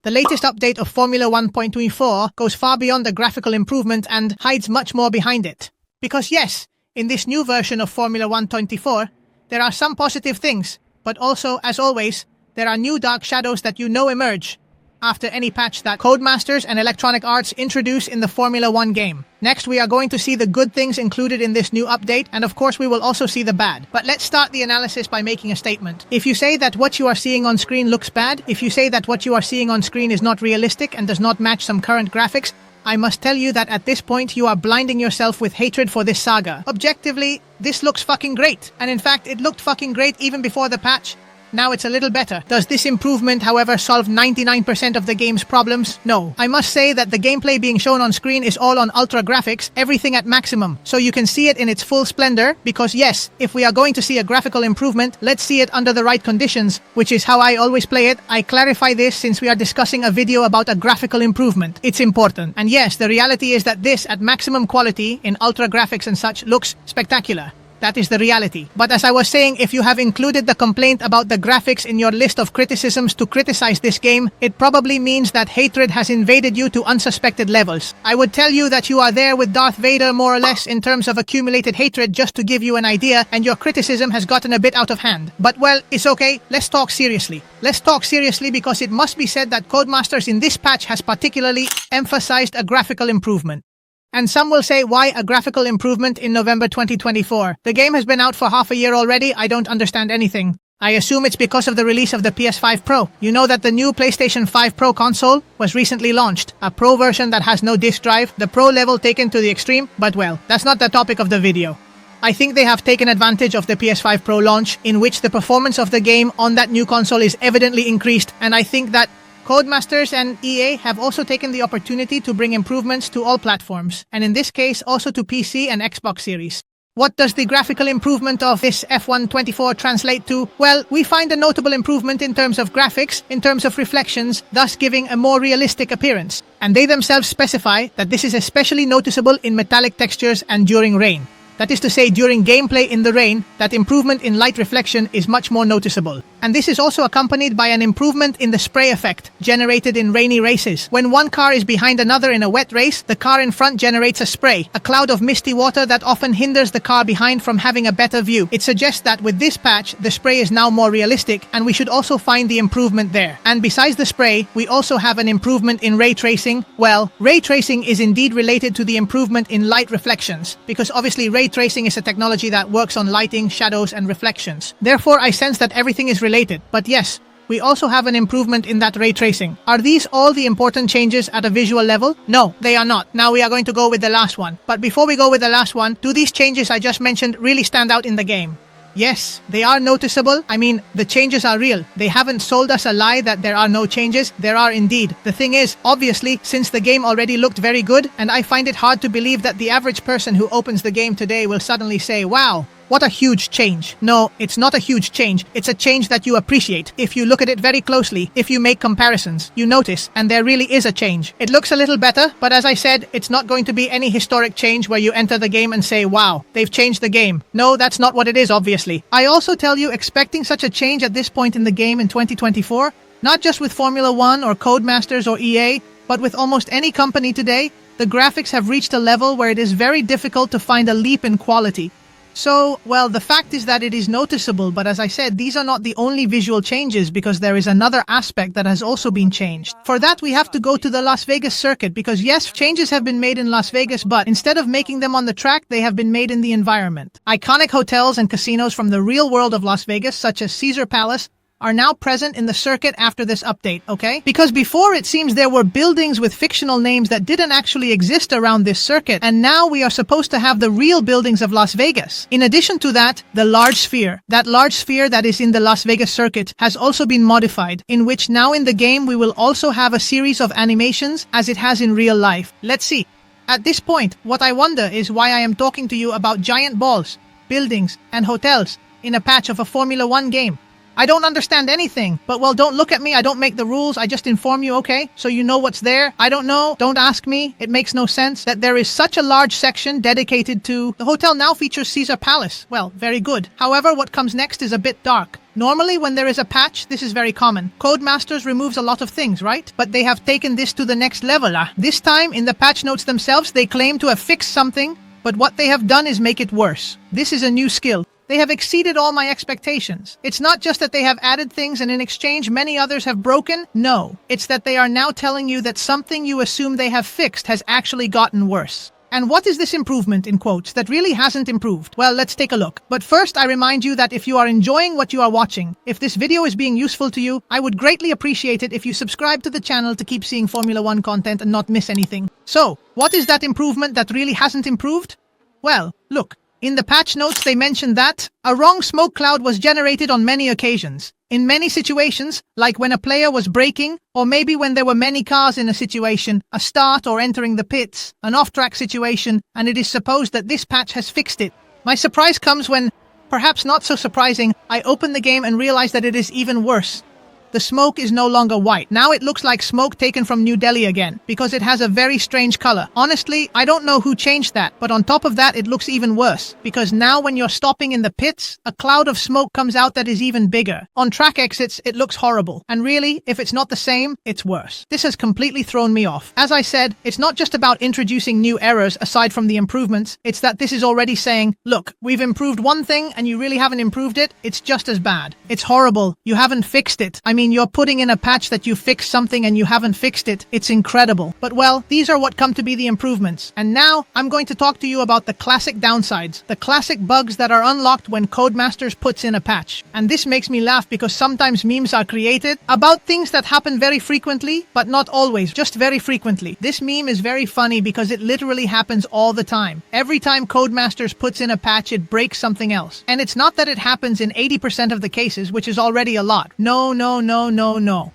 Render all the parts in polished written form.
The latest update of Formula 1.24 goes far beyond the graphical improvement and hides much more behind it. Because yes, in this new version of Formula 1.24, there are some positive things, but also, as always, there are new dark shadows that emerge after any patch that Codemasters and Electronic Arts introduce in the Formula 1 game. Next, we are going to see the good things included in this new update, and of course we will also see the bad. But let's start the analysis by making a statement. If you say that what you are seeing on screen looks bad, if you say that what you are seeing on screen is not realistic and does not match some current graphics, I must tell you that at this point you are blinding yourself with hatred for this saga. Objectively, this looks fucking great. And in fact, it looked fucking great even before the patch. Now it's a little better. Does this improvement, however, solve 99% of the game's problems? No. I must say that the gameplay being shown on screen is all on ultra graphics, everything at maximum, so you can see it in its full splendor, because yes, if we are going to see a graphical improvement, let's see it under the right conditions, which is how I always play it. I clarify this since we are discussing a video about a graphical improvement. It's important. And yes, the reality is that this, at maximum quality, in ultra graphics and such, looks spectacular. That is the reality. But as I was saying, if you have included the complaint about the graphics in your list of criticisms to criticize this game, it probably means that hatred has invaded you to unsuspected levels. I would tell you that you are there with Darth Vader more or less in terms of accumulated hatred, just to give you an idea, and your criticism has gotten a bit out of hand. But well, it's okay, let's talk seriously. Let's talk seriously because it must be said that Codemasters in this patch has particularly emphasized a graphical improvement. And some will say, why a graphical improvement in November 2024? The game has been out for half a year already. I don't understand anything. I assume it's because of the release of the PS5 Pro. You know that the new PlayStation 5 Pro console was recently launched. A Pro version that has no disc drive, the Pro level taken to the extreme, but well, that's not the topic of the video. I think they have taken advantage of the PS5 Pro launch, in which the performance of the game on that new console is evidently increased, and I think that Codemasters and EA have also taken the opportunity to bring improvements to all platforms, and in this case also to PC and Xbox Series. What does the graphical improvement of this F1.24 translate to? Well, we find a notable improvement in terms of graphics, in terms of reflections, thus giving a more realistic appearance. And they themselves specify that this is especially noticeable in metallic textures and during rain. That is to say, during gameplay in the rain, that improvement in light reflection is much more noticeable. And this is also accompanied by an improvement in the spray effect, generated in rainy races. When one car is behind another in a wet race, the car in front generates a spray, a cloud of misty water that often hinders the car behind from having a better view. It suggests that with this patch, the spray is now more realistic, and we should also find the improvement there. And besides the spray, we also have an improvement in ray tracing. Well, ray tracing is indeed related to the improvement in light reflections, because obviously ray tracing is a technology that works on lighting, shadows, and reflections. Therefore, I sense that everything is related. But yes, we also have an improvement in that ray tracing. Are these all the important changes at a visual level? No, they are not. Now we are going to go with the last one. But before we go with the last one, do these changes I just mentioned really stand out in the game? Yes, they are noticeable. I mean, the changes are real. They haven't sold us a lie that there are no changes. There are indeed. The thing is, obviously, since the game already looked very good, and I find it hard to believe that the average person who opens the game today will suddenly say, wow, what a huge change. No, it's not a huge change. It's a change that you appreciate. If you look at it very closely, if you make comparisons, you notice, and there really is a change. It looks a little better, but as I said, it's not going to be any historic change where you enter the game and say, wow, they've changed the game. No, that's not what it is, obviously. I also tell you, expecting such a change at this point in the game in 2024, not just with Formula 1 or Codemasters or EA, but with almost any company today, the graphics have reached a level where it is very difficult to find a leap in quality. So, well, the fact is that it is noticeable, but as I said, these are not the only visual changes, because there is another aspect that has also been changed. For that, we have to go to the Las Vegas circuit, because yes, changes have been made in Las Vegas, but instead of making them on the track, they have been made in the environment. Iconic hotels and casinos from the real world of Las Vegas, such as Caesar Palace, are now present in the circuit after this update, okay? Because before, it seems there were buildings with fictional names that didn't actually exist around this circuit, and now we are supposed to have the real buildings of Las Vegas. In addition to that, the large sphere. That large sphere that is in the Las Vegas circuit has also been modified, in which now in the game we will also have a series of animations as it has in real life. Let's see. At this point, what I wonder is why I am talking to you about giant balls, buildings, and hotels in a patch of a Formula 1 game. I don't understand anything, but well, don't look at me, I don't make the rules, I just inform you, okay? So you know what's there. I don't know, don't ask me, it makes no sense that there is such a large section dedicated to... The hotel now features Caesar Palace. Well, very good. However, what comes next is a bit dark. Normally, when there is a patch, this is very common. Codemasters removes a lot of things, right? But they have taken this to the next level. This time, in the patch notes themselves, they claim to have fixed something, but what they have done is make it worse. This is a new skill. They have exceeded all my expectations. It's not just that they have added things and in exchange many others have broken. No, it's that they are now telling you that something you assume they have fixed has actually gotten worse. And what is this improvement, in quotes, that really hasn't improved? Well, let's take a look. But first, I remind you that if you are enjoying what you are watching, if this video is being useful to you, I would greatly appreciate it if you subscribe to the channel to keep seeing Formula 1 content and not miss anything. So, what is that improvement that really hasn't improved? Well, look. In the patch notes, they mentioned that a wrong smoke cloud was generated on many occasions. In many situations, like when a player was braking, or maybe when there were many cars in a situation, a start or entering the pits, an off-track situation, and it is supposed that this patch has fixed it. My surprise comes when, perhaps not so surprising, I open the game and realize that it is even worse. The smoke is no longer white. Now it looks like smoke taken from New Delhi again, because it has a very strange color. Honestly, I don't know who changed that, but on top of that it looks even worse, because now when you're stopping in the pits, a cloud of smoke comes out that is even bigger. On track exits, it looks horrible. And really, if it's not the same, it's worse. This has completely thrown me off. As I said, it's not just about introducing new errors aside from the improvements, it's that this is already saying, look, we've improved one thing and you really haven't improved it, it's just as bad. It's horrible. You haven't fixed it. I mean, you're putting in a patch that you fixed something and you haven't fixed it. It's incredible. But well, these are what come to be the improvements. And now, I'm going to talk to you about the classic downsides, the classic bugs that are unlocked when Codemasters puts in a patch. And this makes me laugh because sometimes memes are created about things that happen very frequently, but not always, just very frequently. This meme is very funny because it literally happens all the time. Every time Codemasters puts in a patch, it breaks something else. And it's not that it happens in 80% of the cases, which is already a lot. No.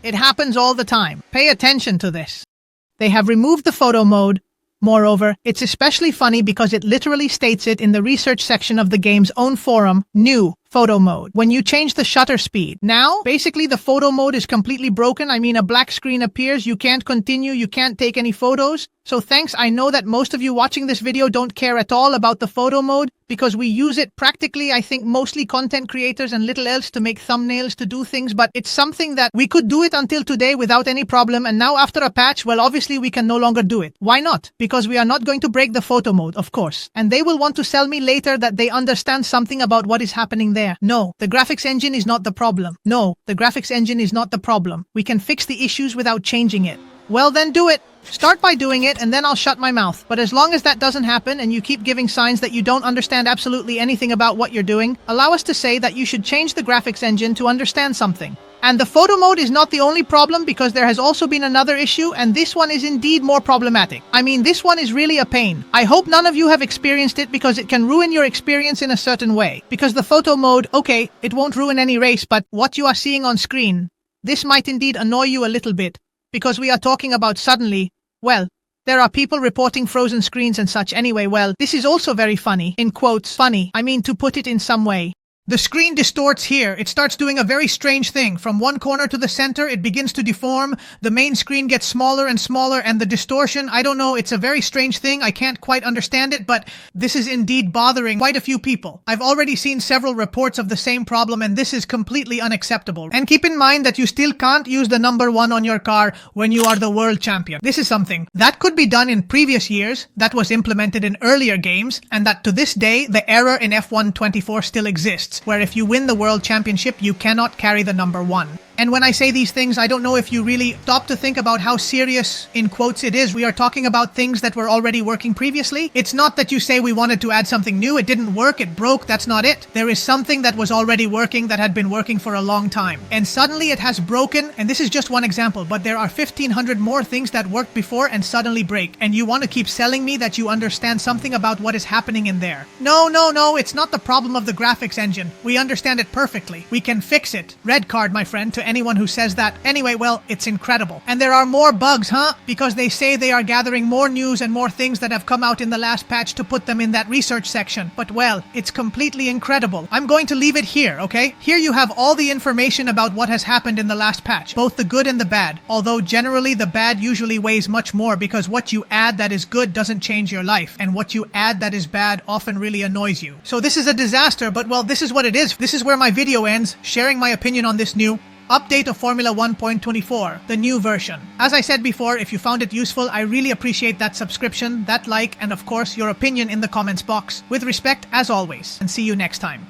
It happens all the time. Pay attention to this. They have removed the photo mode. Moreover, it's especially funny because it literally states it in the research section of the game's own forum, new photo mode. When you change the shutter speed. Now, basically the photo mode is completely broken. I mean, a black screen appears, you can't continue, you can't take any photos. So thanks, I know that most of you watching this video don't care at all about the photo mode because we use it practically, I think mostly content creators and little else to make thumbnails, to do things, but it's something that we could do it until today without any problem, and now after a patch, well, obviously we can no longer do it. Why not? Because we are not going to break the photo mode, of course. And they will want to sell me later that they understand something about what is happening there. No, the graphics engine is not the problem. No, the graphics engine is not the problem. We can fix the issues without changing it. Well then do it. Start by doing it and then I'll shut my mouth. But as long as that doesn't happen and you keep giving signs that you don't understand absolutely anything about what you're doing, allow us to say that you should change the graphics engine to understand something. And the photo mode is not the only problem because there has also been another issue, and this one is indeed more problematic. I mean, this one is really a pain. I hope none of you have experienced it because it can ruin your experience in a certain way. Because the photo mode, okay, it won't ruin any race, but what you are seeing on screen, this might indeed annoy you a little bit. Because we are talking about suddenly, well, there are people reporting frozen screens and such anyway. Well, this is also very funny. In quotes, funny. I mean, to put it in some way. The screen distorts here. It starts doing a very strange thing. From one corner to the center, it begins to deform. The main screen gets smaller and smaller, and the distortion, I don't know, it's a very strange thing. I can't quite understand it, but this is indeed bothering quite a few people. I've already seen several reports of the same problem, and this is completely unacceptable. And keep in mind that you still can't use the number 1 on your car when you are the world champion. This is something that could be done in previous years, that was implemented in earlier games, and that to this day, the error in F1 24 still exists, where if you win the world championship, you cannot carry the number 1. And when I say these things, I don't know if you really stop to think about how serious, in quotes, it is. We are talking about things that were already working previously. It's not that you say we wanted to add something new, it didn't work, it broke, that's not it. There is something that was already working that had been working for a long time. And suddenly it has broken, and this is just one example, but there are 1,500 more things that worked before and suddenly break. And you want to keep selling me that you understand something about what is happening in there. No, it's not the problem of the graphics engine. We understand it perfectly. We can fix it. Red card, my friend, to to anyone who says that. Anyway, well, it's incredible. And there are more bugs, huh? Because they say they are gathering more news and more things that have come out in the last patch to put them in that research section. But well, it's completely incredible. I'm going to leave it here, okay? Here you have all the information about what has happened in the last patch, both the good and the bad. Although generally the bad usually weighs much more because what you add that is good doesn't change your life, and what you add that is bad often really annoys you. So this is a disaster, but well, this is what it is. This is where my video ends, sharing my opinion on this new update of Formula 1.24, the new version. As I said before, if you found it useful, I really appreciate that subscription, that like, and of course your opinion in the comments box. With respect, as always, and see you next time.